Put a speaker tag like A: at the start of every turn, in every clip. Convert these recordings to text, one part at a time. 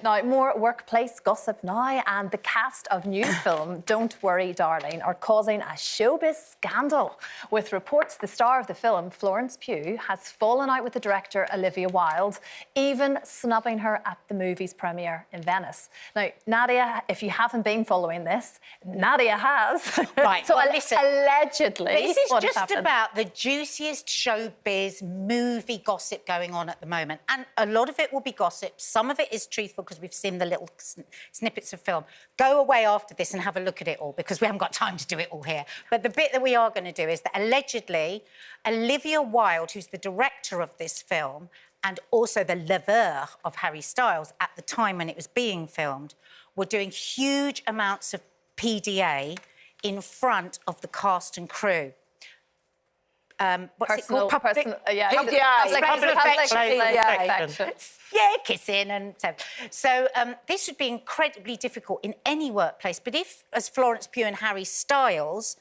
A: Now, more workplace gossip now, and the cast of new film Don't Worry Darling are causing a showbiz scandal, with reports the star of the film, Florence Pugh, has fallen out with the director Olivia Wilde, even snubbing her at the movie's premiere in Venice. Now, Nadia, if you haven't been following this, Nadia has.
B: Right,
A: So
B: well, listen,
A: allegedly,
B: this is
A: what has
B: just
A: happened?
B: about the juiciest showbiz movie gossip going on at the moment. And a lot of it will be gossip. Some of it is truthful because we've seen the little snippets of film. Go away after this and have a look at it all because we haven't got time to do it all here. But the bit that we are going to do is that allegedly Olivia Wilde, who's the director of this film and also the lover of Harry Styles at the time when it was being filmed, were doing huge amounts of PDA in front of the cast and crew. What's it called? Public affection. Yeah, kissing and so. So this would be incredibly difficult in any workplace. But if, as Florence Pugh and Harry Styles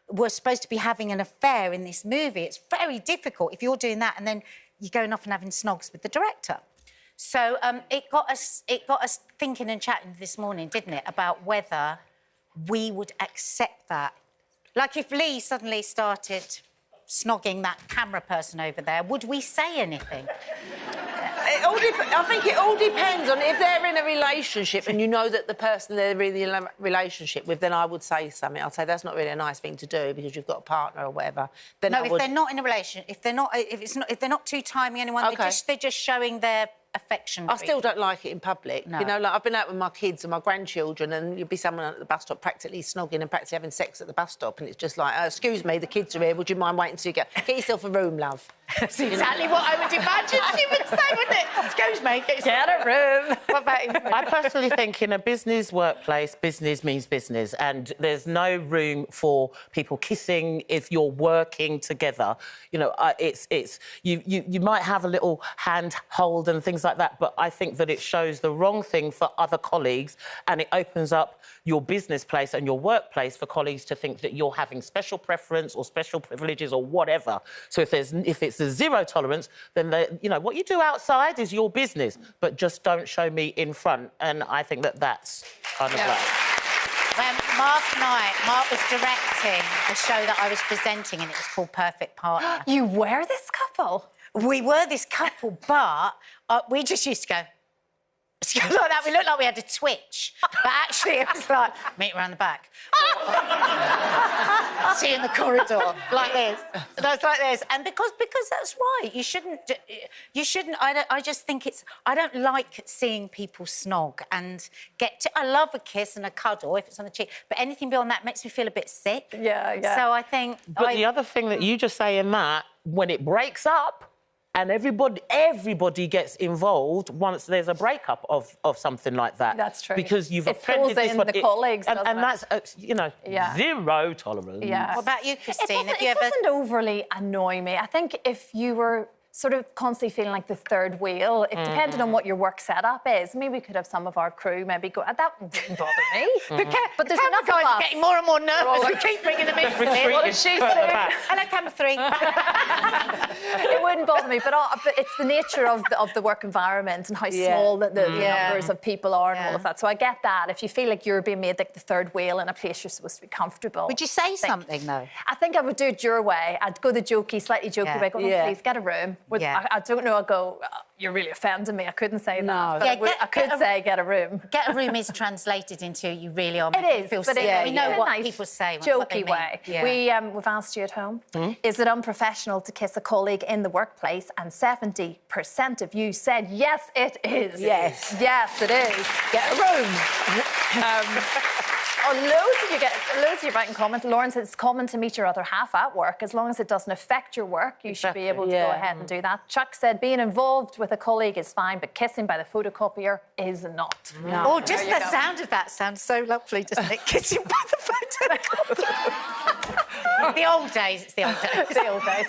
B: were supposed to be having an affair in this movie, it's very difficult if you're doing that and then you're going off and having snogs with the director. So it got us thinking and chatting this morning, didn't it, about whether we would accept that. Like if Lee suddenly started snogging that camera person over there, would we say anything?
C: I think it all depends on if they're in a relationship and you know that the person they're really in a relationship with, then I would say something. I'd say that's not really a nice thing to do because you've got a partner or whatever. Then
B: no, if they're not in a relationship, if they're not too timing anyone,
C: okay,
B: they're just showing their affection.
C: I still don't like it in public.
B: No.
C: You know, like I've been out with my kids and my grandchildren and you'll be someone at the bus stop practically snogging and practically having sex at the bus stop and it's just like, excuse me, the kids are here, would you mind waiting till you get yourself a room, love?
B: That's exactly what I would imagine she would say, wouldn't it? Excuse me, get a room. What about you?
D: I personally think in a business workplace, business means business, and there's no room for people kissing if you're working together. You know, you might have a little hand hold and things like that, but I think that it shows the wrong thing for other colleagues, and it opens up your business place and your workplace for colleagues to think that you're having special preference or special privileges or whatever. So if it's a zero tolerance, then you know what you do outside is your business, but just don't show me in front. And I think that that's kind of right.
B: When Mark was directing a show that I was presenting, and it was called Perfect Partner.
A: You were this couple?
B: We were this couple, but we just used to go like that. We looked like we had a twitch, but actually it was like, meet around the back. See you in the corridor, like this. That's like this. And because that's right, you shouldn't. I just think I don't like seeing people snog and I love a kiss and a cuddle if it's on the cheek, but anything beyond that makes me feel a bit sick.
A: Yeah, yeah.
B: So I think...
D: But the other thing that you just say in that, when it breaks up, and everybody gets involved once there's a breakup of something like that.
A: That's true.
D: Because you've
A: it
D: offended this one.
A: The colleagues,
D: and that's, zero tolerance.
A: Yeah.
B: What about you, Christine?
A: It doesn't overly annoy me. I think if you were sort of constantly feeling like the third wheel, it depended on what your work setup is. Maybe we could have some of our crew maybe go... That wouldn't bother me.
B: But there's enough guys are getting more and more nervous. We keep bringing them in.
A: What did she do?
B: Hello, camera 3.
A: It wouldn't bother me, but it's the nature of the work environment and how small the numbers of people are and all of that. So I get that. If you feel like you're being made like the third wheel in a place you're supposed to be comfortable...
B: Would you say something, though?
A: I think I would do it your way. I'd go the slightly jokey way, go, please, get a room. I don't know, I'd go, you're really offending me. I couldn't say that. But I could say get a room.
B: Get a room is translated into you really are
A: making
B: me feel sick. We know what
A: nice,
B: people say.
A: Jokey way. Yeah. We've asked you at home, is it unprofessional to kiss a colleague in the workplace? And 70% of you said, yes, it is.
C: Yes.
A: Yes, it is. Get a room. Loads of you writing comments. Lauren says it's common to meet your other half at work. As long as it doesn't affect your work, you should be able to go ahead and do that. Chuck said being involved with a colleague is fine, but kissing by the photocopier is not.
B: No. Oh, just the sound of that sounds so lovely, doesn't it? Kissing by the photocopier. The old days, it's the old days.
A: The old days.